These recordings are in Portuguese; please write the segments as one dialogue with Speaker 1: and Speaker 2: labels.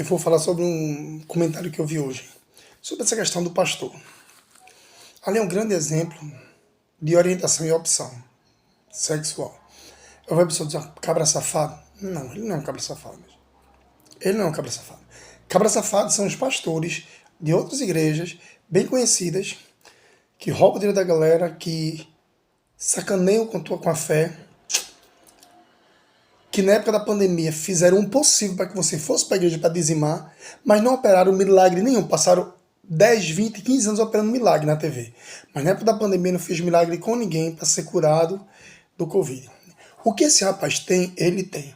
Speaker 1: Eu vou falar sobre um comentário que eu vi hoje, sobre essa questão do pastor. Ali é um grande exemplo de orientação e opção sexual. Eu vou a pessoa dizer, cabra safado? Não, ele não é um cabra safado. Ele não é um cabra safado. Cabra safado são os pastores de outras igrejas bem conhecidas que roubam o dinheiro da galera, que sacaneiam com a fé, que na época da pandemia fizeram o impossível para que você fosse para a igreja para dizimar, mas não operaram milagre nenhum. Passaram 10, 20, 15 anos operando milagre na TV. Mas na época da pandemia não fez milagre com ninguém para ser curado do Covid. O que esse rapaz tem, ele tem.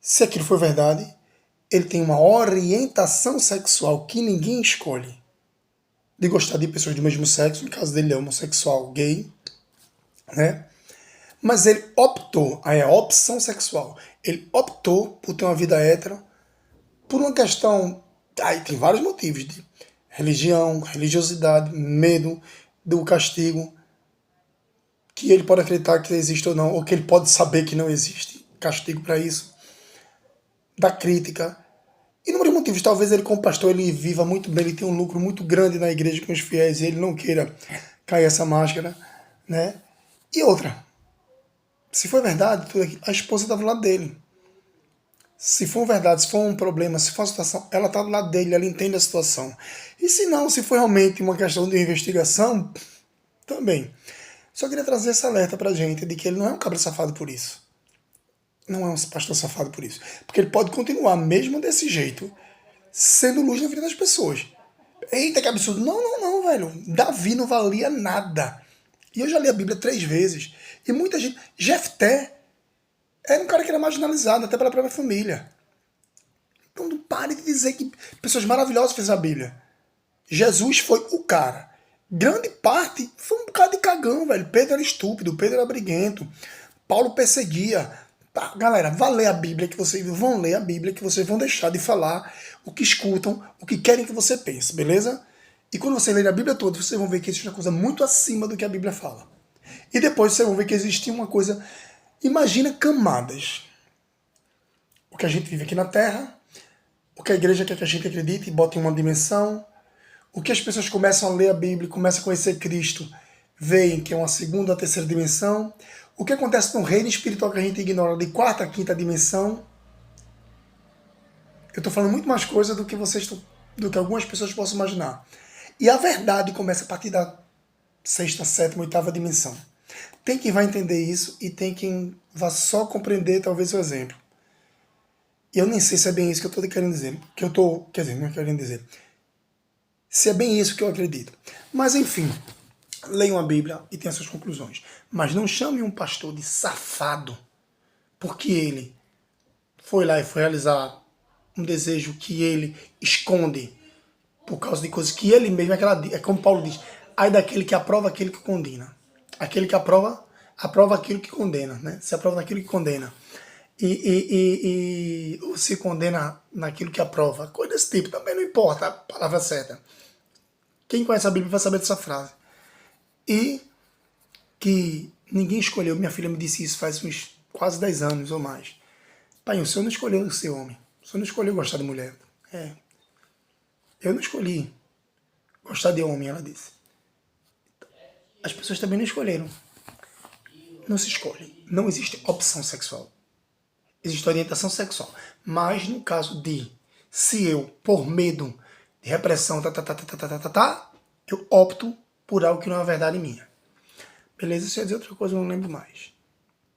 Speaker 1: Se aquilo for verdade, ele tem uma orientação sexual que ninguém escolhe. De gostar de pessoas do mesmo sexo, no caso dele é homossexual, gay, né? Mas ele optou, aí é opção sexual, ele optou por ter uma vida hétero por uma questão, aí tem vários motivos, de religião, religiosidade, medo do castigo, que ele pode acreditar que existe ou não, ou que ele pode saber que não existe castigo para isso, da crítica. Inúmeros motivos, talvez ele como pastor ele viva muito bem, ele tem um lucro muito grande na igreja com os fiéis e ele não queira cair essa máscara, né? E outra, se for verdade, tudo aqui, a esposa está do lado dele. Se for verdade, se for um problema, se for uma situação, ela está do lado dele, ela entende a situação. E se não, se for realmente uma questão de investigação, também. Só queria trazer esse alerta pra gente de que ele não é um cabra safado por isso. Não é um pastor safado por isso. Porque ele pode continuar, mesmo desse jeito, sendo luz na vida das pessoas. Eita, que absurdo. Não, não, não, velho. Davi não valia nada. E eu já li a Bíblia 3 vezes. E muita gente... Jefté era um cara que era marginalizado, até pela própria família. Então não pare de dizer que pessoas maravilhosas fizeram a Bíblia. Jesus foi o cara. Grande parte foi um bocado de cagão, velho. Pedro era estúpido, Pedro era briguento. Paulo perseguia. Tá, galera, vá ler a Bíblia, que vocês vão ler a Bíblia, que vocês vão deixar de falar o que escutam, o que querem que você pense, beleza? E quando você ler a Bíblia toda, vocês vão ver que existe uma coisa muito acima do que a Bíblia fala. E depois vocês vão ver que existe uma coisa... Imagina camadas. O que a gente vive aqui na Terra, o que a igreja quer que a gente acredite e bota em uma dimensão, o que as pessoas começam a ler a Bíblia, começam a conhecer Cristo, veem que é uma segunda, terceira dimensão, o que acontece no reino espiritual que a gente ignora de quarta, quinta dimensão. Eu estou falando muito mais coisa do que do que algumas pessoas possam imaginar. E a verdade começa a partir da sexta, sétima, oitava dimensão. Tem quem vai entender isso e tem quem vai só compreender talvez o exemplo. E eu nem sei se é bem isso que eu estou querendo dizer. Quer dizer, não é querendo dizer. Se é bem isso que eu acredito. Mas enfim, leiam a Bíblia e tenham suas conclusões. Mas não chame um pastor de safado porque ele foi lá e foi realizar um desejo que ele esconde por causa de coisas que ele mesmo, é como Paulo diz, ai daquele que aprova aquele que condena. Aquele que aprova aquilo que condena, né? Se aprova naquilo que condena. Ou se condena naquilo que aprova. Coisa desse tipo, também não importa a palavra certa. Quem conhece a Bíblia vai saber dessa frase. E que ninguém escolheu, minha filha me disse isso faz uns quase 10 anos ou mais. Pai, o senhor não escolheu ser homem. O senhor não escolheu gostar de mulher. Eu não escolhi gostar de homem, ela disse. As pessoas também não escolheram. Não se escolhe. Não existe opção sexual. Existe orientação sexual. Mas no caso de, se eu, por medo de repressão, eu opto por algo que não é verdade minha. Beleza? Se eu ia dizer outra coisa, eu não lembro mais.